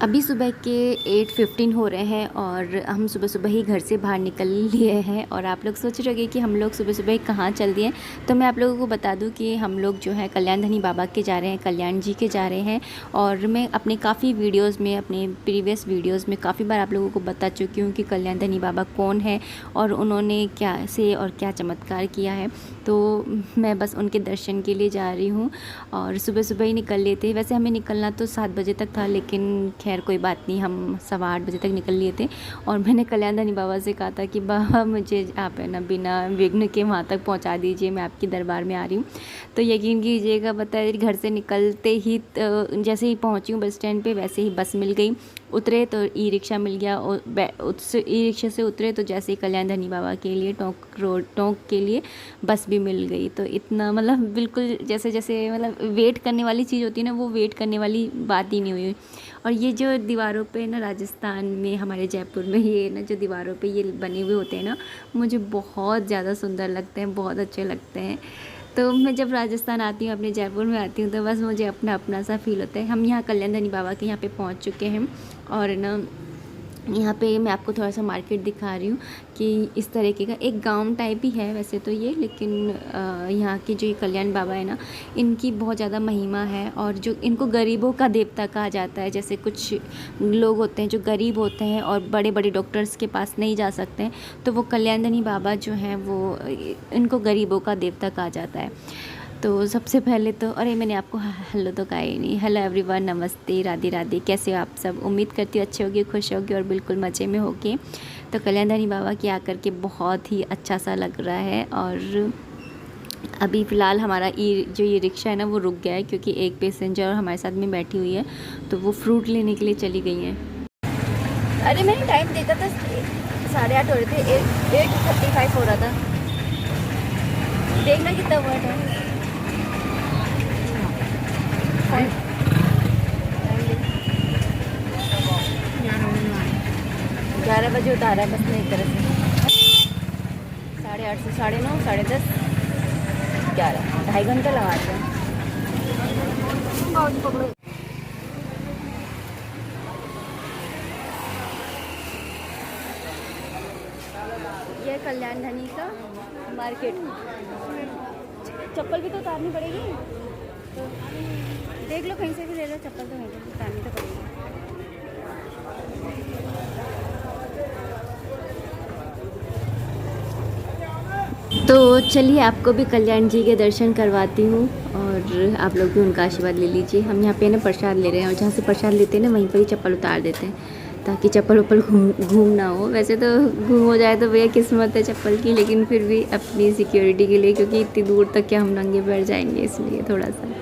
अभी सुबह के 8:15 हो रहे हैं और हम सुबह सुबह ही घर से बाहर निकल लिए हैं। और आप लोग सोच रहे होंगे कि हम लोग सुबह सुबह कहाँ चल दिए। तो मैं आप लोगों को बता दूं कि हम लोग जो है कल्याण धनी बाबा के जा रहे हैं, कल्याण जी के जा रहे हैं। और मैं अपने काफ़ी वीडियोस में, अपने प्रीवियस वीडियोस में काफ़ी बार आप लोगों को बता चुकी हूँ कि कल्याण धनी बाबा कौन है और उन्होंने क्या से और क्या चमत्कार किया है। तो मैं बस उनके दर्शन के लिए जा रही हूँ और सुबह सुबह ही निकल लेते हैं। वैसे हमें निकलना तो 7 बजे तक था, लेकिन खैर कोई बात नहीं, हम 8:15 बजे तक निकल लिए थे। और मैंने कल्याण धनी बाबा से कहा था कि बाबा मुझे आप है ना बिना विघ्न के वहाँ तक पहुँचा दीजिए, मैं आपके दरबार में आ रही हूँ। तो यकीन कीजिएगा, बताइए, घर से निकलते ही जैसे ही पहुँची हूँ बस स्टैंड पे, वैसे ही बस मिल गई। उतरे तो ई रिक्शा मिल गया और ई रिक्शा से उतरे तो जैसे ही कल्याण धनी बाबा के लिए टोंक के लिए बस भी मिल गई। तो इतना मतलब बिल्कुल जैसे जैसे मतलब वेट करने वाली चीज़ होती है ना, वो वेट करने वाली बात ही नहीं हुई। और ये जो दीवारों पे ना, राजस्थान में, हमारे जयपुर में, ये ना जो दीवारों पे ये बने हुए होते हैं ना, मुझे बहुत ज़्यादा सुंदर लगते हैं, बहुत अच्छे लगते हैं। तो मैं जब राजस्थान आती हूँ, अपने जयपुर में आती हूँ, तो बस मुझे अपना अपना सा फील होता है। हम यहाँ कल्याण धनी बाबा के यहाँ पे पहुँच चुके हैं और ना यहाँ पे मैं आपको थोड़ा सा मार्केट दिखा रही हूँ कि इस तरीके का एक गांव टाइप ही है वैसे तो ये, लेकिन यहाँ के जो ये कल्याण बाबा है ना, इनकी बहुत ज़्यादा महिमा है। और जो इनको गरीबों का देवता कहा जाता है। जैसे कुछ लोग होते हैं जो गरीब होते हैं और बड़े बड़े डॉक्टर्स के पास नहीं जा सकते हैं, तो वो कल्याण धनी बाबा जो हैं वो इनको गरीबों का देवता कहा जाता है। तो सबसे पहले तो, अरे मैंने आपको हेलो तो कहा ही नहीं। हेलो एवरीवन, नमस्ते, राधे राधे, कैसे हो आप सब। उम्मीद करती हूँ अच्छे होगे, खुश होगे और बिल्कुल मज़े में होगे। तो कल्याण धनी बाबा के आकर के बहुत ही अच्छा सा लग रहा है। और अभी फ़िलहाल हमारा जो ये रिक्शा है ना, वो रुक गया है क्योंकि एक पैसेंजर हमारे साथ में बैठी हुई है, तो वो फ्रूट लेने के लिए चली गई हैं। अरे मैंने टाइम देखा था, 8:30 हो रहे थे, 8:35 हो रहा था। देखना कितना हुआ टाइम। 11 बजे उतारा है बस में एक तरह से। 8:30 से 9:30, 10:30, 11, 2.5 घंटा लगाते हैं। ये कल्याण धनी का मार्केट। चप्पल भी तो उतारनी पड़ेगी, तो देख लो कहीं से भी ले लो, चप्पल तो नहीं उतारनी तो पड़ेगी। तो चलिए आपको भी कल्याण जी के दर्शन करवाती हूँ और आप लोग भी उनका आशीर्वाद ले लीजिए। हम यहाँ पे ना प्रसाद ले रहे हैं और जहाँ से प्रसाद लेते हैं ना, वहीं पर ही चप्पल उतार देते हैं ताकि चप्पल वप्पल घूम ना हो। वैसे तो घूम हो जाए तो भैया किस्मत है चप्पल की, लेकिन फिर भी अपनी सिक्योरिटी के लिए, क्योंकि इतनी दूर तक क्या हम नंगे पैर जाएंगे, इसलिए थोड़ा सा।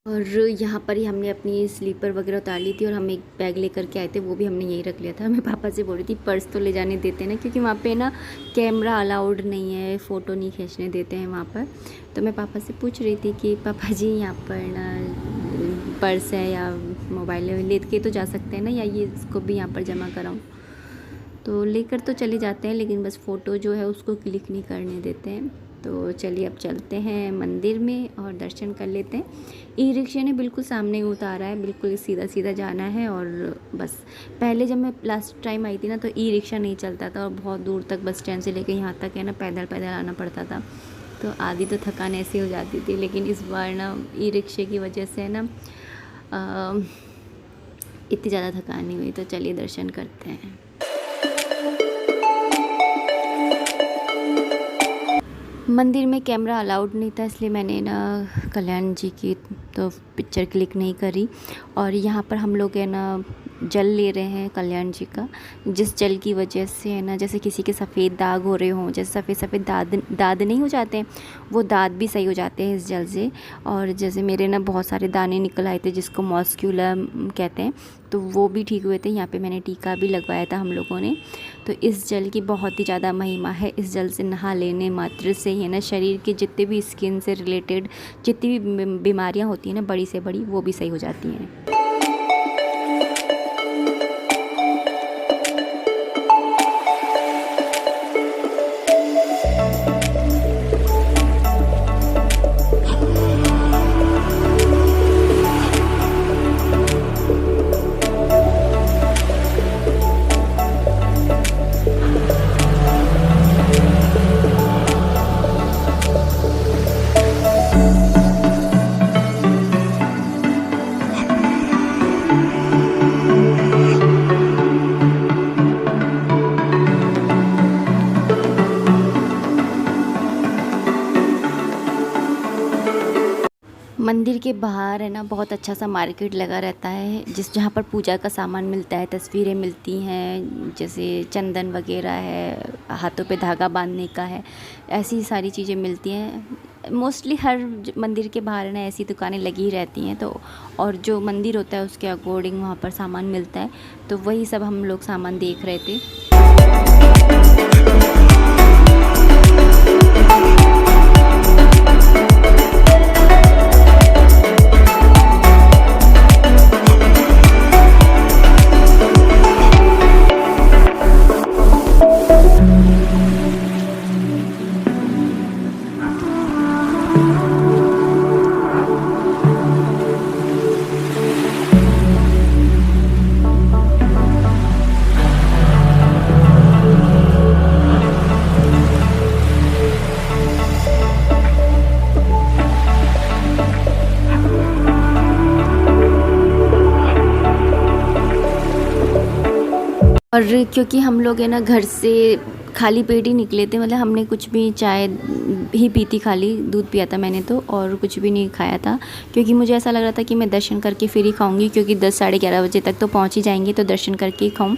और यहाँ पर ही हमने अपनी स्लीपर वगैरह उतार ली थी और हम एक बैग लेकर के आए थे, वो भी हमने यहीं रख लिया था। मैं पापा से बोल रही थी पर्स तो ले जाने देते ना, क्योंकि वहाँ पे ना कैमरा अलाउड नहीं है, फ़ोटो नहीं खींचने देते हैं वहाँ पर। तो मैं पापा से पूछ रही थी कि पापा जी यहाँ पर ना पर्स है या मोबाइल ले के तो जा सकते हैं ना, या ये इसको भी यहाँ पर जमा कराऊँ। तो लेकर तो चले जाते हैं, लेकिन बस फ़ोटो जो है उसको क्लिक नहीं करने देते हैं। तो चलिए अब चलते हैं मंदिर में और दर्शन कर लेते हैं। ई रिक्शा ने बिल्कुल सामने उतारा है, बिल्कुल सीधा सीधा जाना है। और बस पहले जब मैं लास्ट टाइम आई थी ना, तो ई रिक्शा नहीं चलता था और बहुत दूर तक बस स्टैंड से लेकर यहाँ तक है ना पैदल पैदल आना पड़ता था, तो आधी तो थकान ऐसे हो जाती थी। लेकिन इस बार ना ई रिक्शे की वजह से ना इतनी ज़्यादा थकान नहीं हुई। तो चलिए दर्शन करते हैं। मंदिर में कैमरा अलाउड नहीं था, इसलिए मैंने ना कल्याण जी की तो पिक्चर क्लिक नहीं करी। और यहाँ पर हम लोग है ना जल ले रहे हैं कल्याण जी का, जिस जल की वजह से है ना, जैसे किसी के सफ़ेद दाग हो रहे हों, जैसे सफ़ेद सफ़ेद दाद नहीं हो जाते हैं, वो दाद भी सही हो जाते हैं इस जल से। और जैसे मेरे ना बहुत सारे दाने निकल आए थे, जिसको मॉस्क्यूलर कहते हैं, तो वो भी ठीक हुए थे। यहाँ पे मैंने टीका भी लगवाया था हम लोगों ने। तो इस जल की बहुत ही ज़्यादा महिमा है। इस जल से नहा लेने मात्र से ही है ना, शरीर के जितने भी स्किन से रिलेटेड जितनी भी बीमारियाँ होती हैं ना, बड़ी से बड़ी, वो भी सही हो जाती हैं। के बाहर है ना बहुत अच्छा सा मार्केट लगा रहता है, जहाँ पर पूजा का सामान मिलता है, तस्वीरें मिलती हैं, जैसे चंदन वगैरह है, हाथों पे धागा बांधने का है, ऐसी सारी चीज़ें मिलती हैं। मोस्टली हर मंदिर के बाहर है ना ऐसी दुकानें लगी रहती हैं। तो और जो मंदिर होता है उसके अकॉर्डिंग वहाँ पर सामान मिलता है, तो वही सब हम लोग सामान देख रहे थे। और क्योंकि हम लोग है ना घर से खाली पेट ही निकले थे, मतलब हमने कुछ भी चाय ही पी थी, खाली दूध पिया था मैंने तो, और कुछ भी नहीं खाया था, क्योंकि मुझे ऐसा लग रहा था कि मैं दर्शन करके फिर ही खाऊंगी, क्योंकि 10 साढ़े 11 बजे तक तो पहुंच ही जाएंगे, तो दर्शन करके ही खाऊं।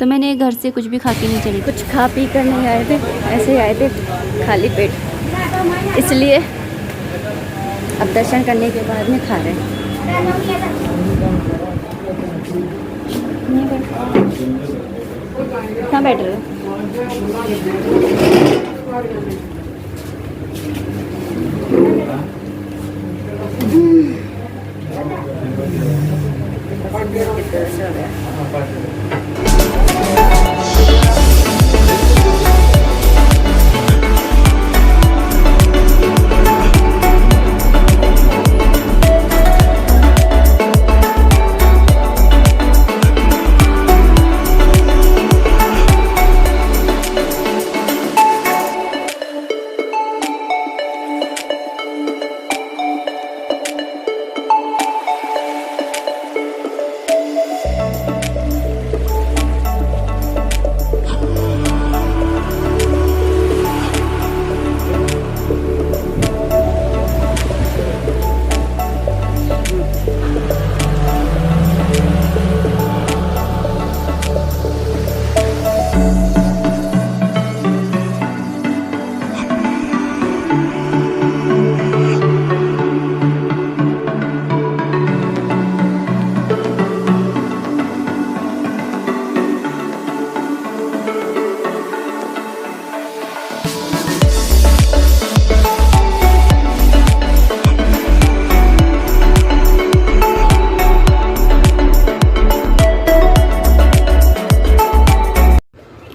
तो मैंने घर से कुछ भी खा के नहीं चली, कुछ खा पी कर नहीं आए थे, ऐसे ही आए थे खाली पेट, इसलिए अब दर्शन करने के बाद में खा रहे हैं। कहाँ बैठ रहे हो?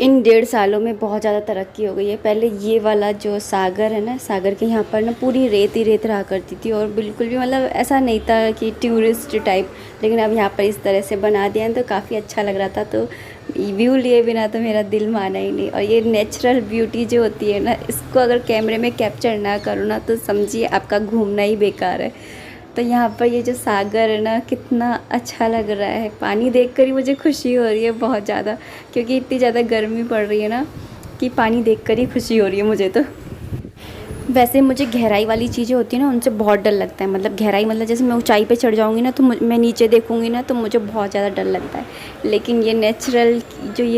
इन 1.5 सालों में बहुत ज़्यादा तरक्की हो गई है। पहले ये वाला जो सागर है ना, सागर के यहाँ पर ना पूरी रेत ही रेत रहा करती थी, और बिल्कुल भी मतलब ऐसा नहीं था कि टूरिस्ट टाइप, लेकिन अब यहाँ पर इस तरह से बना दिया है तो काफ़ी अच्छा लग रहा था। तो व्यू लिए बिना तो मेरा दिल माना ही नहीं। और ये नेचुरल ब्यूटी जो होती है ना, इसको अगर कैमरे में कैप्चर ना करो ना तो समझिए आपका घूमना ही बेकार है। तो यहाँ पर ये जो सागर है ना, कितना अच्छा लग रहा है, पानी देखकर ही मुझे खुशी हो रही है बहुत ज़्यादा, क्योंकि इतनी ज़्यादा गर्मी पड़ रही है ना कि पानी देखकर ही खुशी हो रही है मुझे। तो वैसे मुझे गहराई वाली चीज़ें होती है ना, उनसे बहुत डर लगता है। मतलब गहराई मतलब जैसे मैं ऊंचाई पे चढ़ जाऊंगी ना, तो मैं नीचे देखूंगी ना तो मुझे बहुत ज़्यादा डर लगता है। लेकिन ये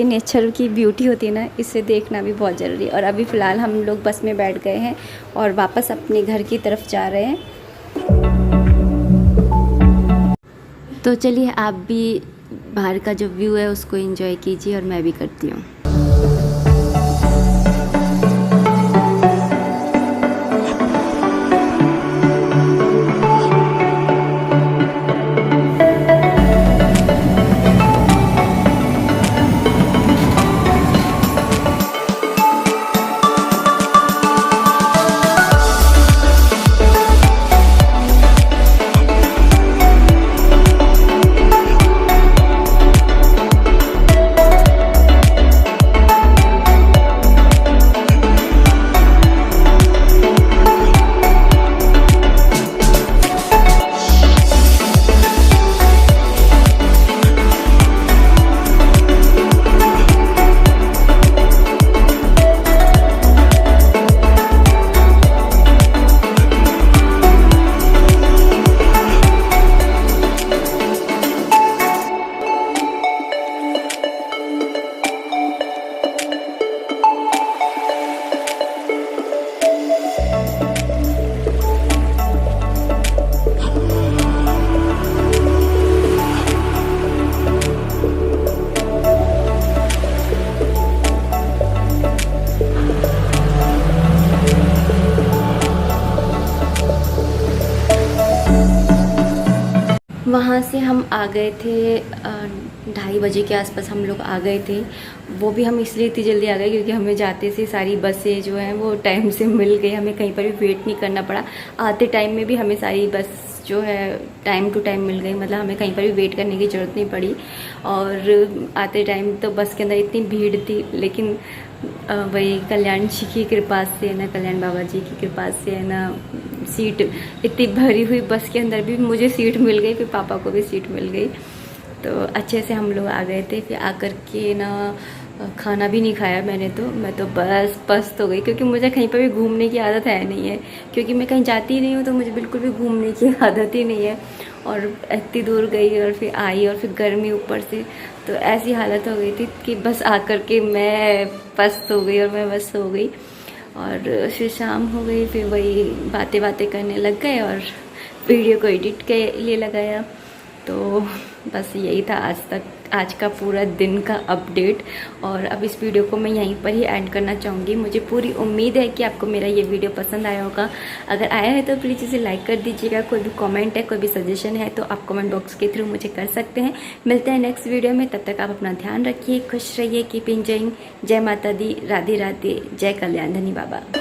नेचर की ब्यूटी होती है ना, इसे देखना भी बहुत ज़रूरी है। और अभी फ़िलहाल हम लोग बस में बैठ गए हैं और वापस अपने घर की तरफ जा रहे हैं। तो चलिए आप भी बाहर का जो व्यू है उसको एंजॉय कीजिए, और मैं भी करती हूँ। वहाँ से हम आ गए थे 2:30 बजे के आसपास हम लोग आ गए थे। वो भी हम इसलिए इतनी जल्दी आ गए क्योंकि हमें जाते से सारी बसें जो हैं वो टाइम से मिल गई, हमें कहीं पर भी वेट नहीं करना पड़ा। आते टाइम में भी हमें सारी बस जो है टाइम टू टाइम मिल गई, मतलब हमें कहीं पर भी वेट करने की ज़रूरत नहीं पड़ी। और आते टाइम तो बस के अंदर इतनी भीड़ थी, लेकिन वही कल्याण जी की कृपा से ना, कल्याण बाबा जी की कृपा से है ना, सीट इतनी भरी हुई बस के अंदर भी मुझे सीट मिल गई, फिर पापा को भी सीट मिल गई। तो अच्छे से हम लोग आ गए थे। फिर आकर के ना खाना भी नहीं खाया मैंने, तो मैं तो बस पस्त हो गई क्योंकि मुझे कहीं पर भी घूमने की आदत है नहीं है, क्योंकि मैं कहीं जाती ही नहीं हूँ, तो मुझे बिल्कुल भी घूमने की आदत ही नहीं है। और इतनी दूर गई और फिर आई और फिर गर्मी ऊपर से, तो ऐसी हालत हो गई थी कि बस आकर के मैं पस्त हो गई और मैं बस सो गई। और फिर शाम हो गई, फिर वही बातें बातें करने लग गए और वीडियो को एडिट के लिए लगाया। तो बस यही था आज का पूरा दिन का अपडेट। और अब इस वीडियो को मैं यहीं पर ही एंड करना चाहूँगी। मुझे पूरी उम्मीद है कि आपको मेरा ये वीडियो पसंद आया होगा। अगर आया है तो प्लीज़ इसे लाइक कर दीजिएगा। कोई भी कमेंट है, कोई भी सजेशन है तो आप कमेंट बॉक्स के थ्रू मुझे कर सकते हैं। मिलते हैं नेक्स्ट वीडियो में, तब तक आप अपना ध्यान रखिए, खुश रहिए, कीप एंजॉयिंग। जय माता दी, राधे राधे, जय कल्याण धनी बाबा।